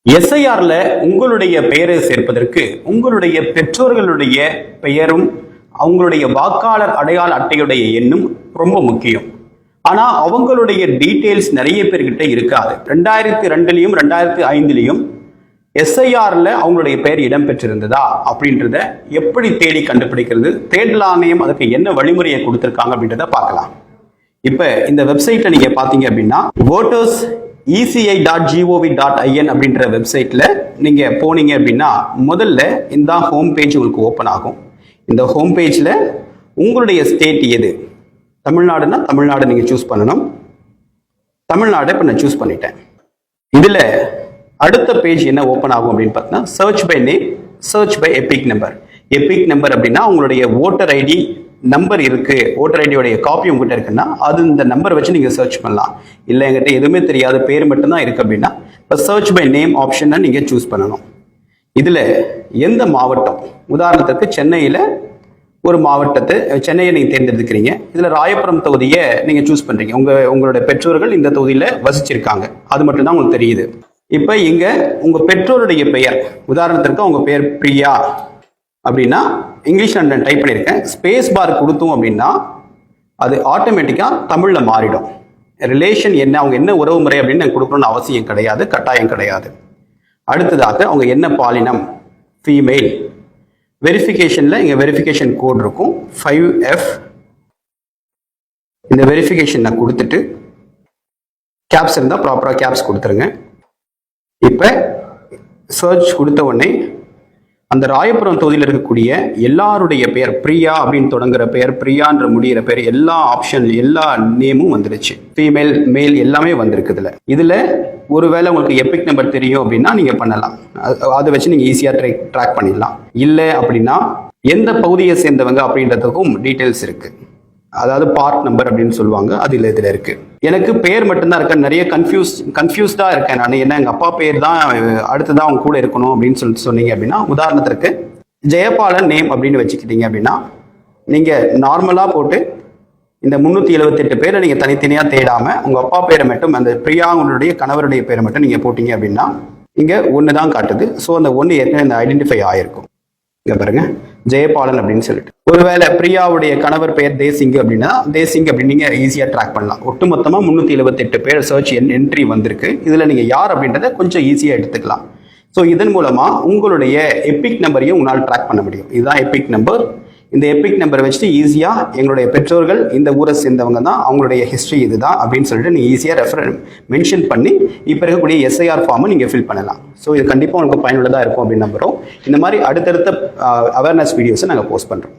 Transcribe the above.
எஸ்ஐஆர்ல உங்களுடைய பெயரை சேர்ப்பதற்கு உங்களுடைய பெற்றோர்களுடைய பெயரும் அவங்களுடைய வாக்காளர் அடையாள அட்டையுடைய எண்ணும் ரொம்ப முக்கியம். ஆனா அவங்களுடைய டீட்டெயில்ஸ் நிறைய பேர்கிட்ட இருக்காது. 2002லயும் 2005லயும் எஸ்ஐஆர்ல அவங்களுடைய பெயர் இடம்பெற்றிருந்ததா அப்படின்றத எப்படி தேடி கண்டுபிடிக்கிறது, தேடல் ஆணையம் அதுக்கு என்ன வழிமுறையை கொடுத்திருக்காங்க அப்படின்றத பார்க்கலாம். இப்ப இந்த வெப்சைட்ல நீங்க பாத்தீங்க அப்படின்னா voters eci.gov.in அப்படின்ற வெப்சைட்ல நீங்க போனீங்க அப்படின்னா முதல்ல இந்த ஹோம் பேஜ் உங்களுக்கு ஓப்பன் ஆகும். இந்த ஹோம் பேஜ்ல உங்களுடைய ஸ்டேட் எது, தமிழ்நாடுன்னா தமிழ்நாடு நீங்க சூஸ் பண்ணணும். தமிழ்நாடு இப்ப நான் சூஸ் பண்ணிட்டேன். இதுல அடுத்த பேஜ் என்ன ஓப்பன் ஆகும் அப்படின்னு பார்த்தீங்கன்னா search by name, search by EPIC number. EPIC number அப்படின்னா உங்களுடைய ஓட்டர் ஐடி நம்பர் இருக்கு, ஓட்டர் ஐடியோடைய காப்பி உங்ககிட்ட இருக்குன்னா அது இந்த நம்பர் வச்சு நீங்க சர்ச் பண்ணலாம். இல்லை என்கிட்ட எதுவுமே தெரியாது, பேர் மட்டும்தான் இருக்கு அப்படின்னா இப்போ சர்ச் பை நேம் ஆப்ஷனை நீங்க சூஸ் பண்ணணும். இதுல எந்த மாவட்டம், உதாரணத்துக்கு சென்னையில ஒரு மாவட்டத்தை, சென்னையை நீங்க தேர்ந்தெடுக்கிறீங்க. இதுல ராயபுரம் தொகுதியை நீங்க சூஸ் பண்றீங்க. உங்களுடைய பெற்றோர்கள் இந்த தொகுதியில வசிச்சிருக்காங்க, அது மட்டும்தான் உங்களுக்கு தெரியுது. இப்ப இங்க உங்க பெற்றோருடைய பெயர், உதாரணத்திற்கு உங்க பெயர் பிரியா அப்படின்னா இங்கிலீஷ்ல நான் டைப் பண்ணியிருக்கேன். ஸ்பேஸ் பார் கொடுத்தோம் அப்படின்னா அது ஆட்டோமேட்டிக்கா தமிழ்ல மாறிடும். ரிலேஷன் என்ன, அவங்க என்ன உறவு முறை அப்படின்னு நான் கொடுக்கணும்னு அவசியம் கிடையாது, கட்டாயம் கிடையாது. அடுத்ததாக அவங்க என்ன பாலினம், ஃபீமேல். வெரிஃபிகேஷன்ல இங்க வெரிஃபிகேஷன் கோட் இருக்கும் 5F. இந்த வெரிஃபிகேஷன் நான் கொடுத்துட்டு கேப்ஸ் இருந்தா ப்ராப்பரா கேப்ஸ் கொடுத்துருங்க. இப்ப சர்ச் கொடுத்த உடனே அந்த ராயபுரம் தொகுதியில் இருக்கக்கூடிய எல்லாருடைய பெயர், பிரியா அப்படின்னு தொடங்குற பெயர், பிரியான்ற முடிகிற பெயர், எல்லா ஆப்ஷன், எல்லா நேமும் வந்துருச்சு. ஃபீமேல் மேல் எல்லாமே வந்திருக்கு. இதுல ஒருவேளை உங்களுக்கு எபிக் நம்பர் தெரியும் அப்படின்னா நீங்க பண்ணலாம், அதை வச்சு நீங்க ஈஸியா ட்ராக் பண்ணிடலாம். இல்லை அப்படின்னா எந்த பகுதியை சேர்ந்தவங்க அப்படின்றதுக்கும் டீட்டெயில்ஸ் இருக்கு. அதாவது பார்ட் நம்பர் அப்படின்னு சொல்லுவாங்க, அது இதுல இருக்கு. எனக்கு பேர் மட்டும்தான் இருக்க, நிறைய கன்ஃபியூஸ்டா இருக்கேன் நான். என்ன எங்க அப்பா பேர் தான் அடுத்ததான் அவங்க கூட இருக்கணும் அப்படின்னு சொன்னீங்க அப்படின்னா, உதாரணத்திற்கு ஜெயபாலன் நேம் அப்படின்னு வச்சுக்கிட்டீங்க அப்படின்னா நீங்க நார்மலா போட்டு இந்த 378 பேரை நீங்க தனித்தனியா தேடாம உங்க அப்பா பேரை மட்டும், அந்த பிரியாவுடைய கணவருடைய பேரை மட்டும் நீங்க போட்டீங்க அப்படின்னா இங்க 1 தான் காட்டுது. ஸோ அந்த 1 ஏற்கனவே இந்த ஐடென்டிஃபை ஆயிருக்கும். இங்க பாருங்க ஜெயபாலன் அப்படின்னு சொல்லிட்டு. ஒருவேளை பிரியாவுடைய கணவர் பெயர் தேசிங் அப்படின்னா தேசிங் அப்படின்னு நீங்க ஈஸியா ட்ராக் பண்ணலாம். ஒட்டுமொத்தமா 378 பேர் சர்ச் என்ட்ரி வந்திருக்கு. இதுல நீங்க யார் அப்படின்றத கொஞ்சம் ஈஸியா எடுத்துக்கலாம். ஸோ இதன் மூலமா உங்களுடைய எபிக் நம்பரையும் உங்களால் ட்ராக் பண்ண முடியும். இதுதான் எபிக் நம்பர். இந்த எபிக் நம்பரை வச்சுட்டு ஈஸியா எங்களுடைய பெற்றோர்கள் இந்த ஊரை சேர்ந்தவங்க தான், அவங்களுடைய ஹிஸ்டரி இதுதான் அப்படின்னு சொல்லிட்டு நீங்க ஈஸியா மென்ஷன் பண்ணி இப்போ இருக்கக்கூடிய எஸ்ஐஆர் ஃபார்மை நீங்க ஃபில் பண்ணலாம். ஸோ இது கண்டிப்பா உங்களுக்கு பயனுள்ளதா இருக்கும் அப்படின்னு நம்புறோம். இந்த மாதிரி அடுத்தடுத்த அவேர்னஸ் வீடியோஸை நாங்கள் போஸ்ட் பண்றோம்.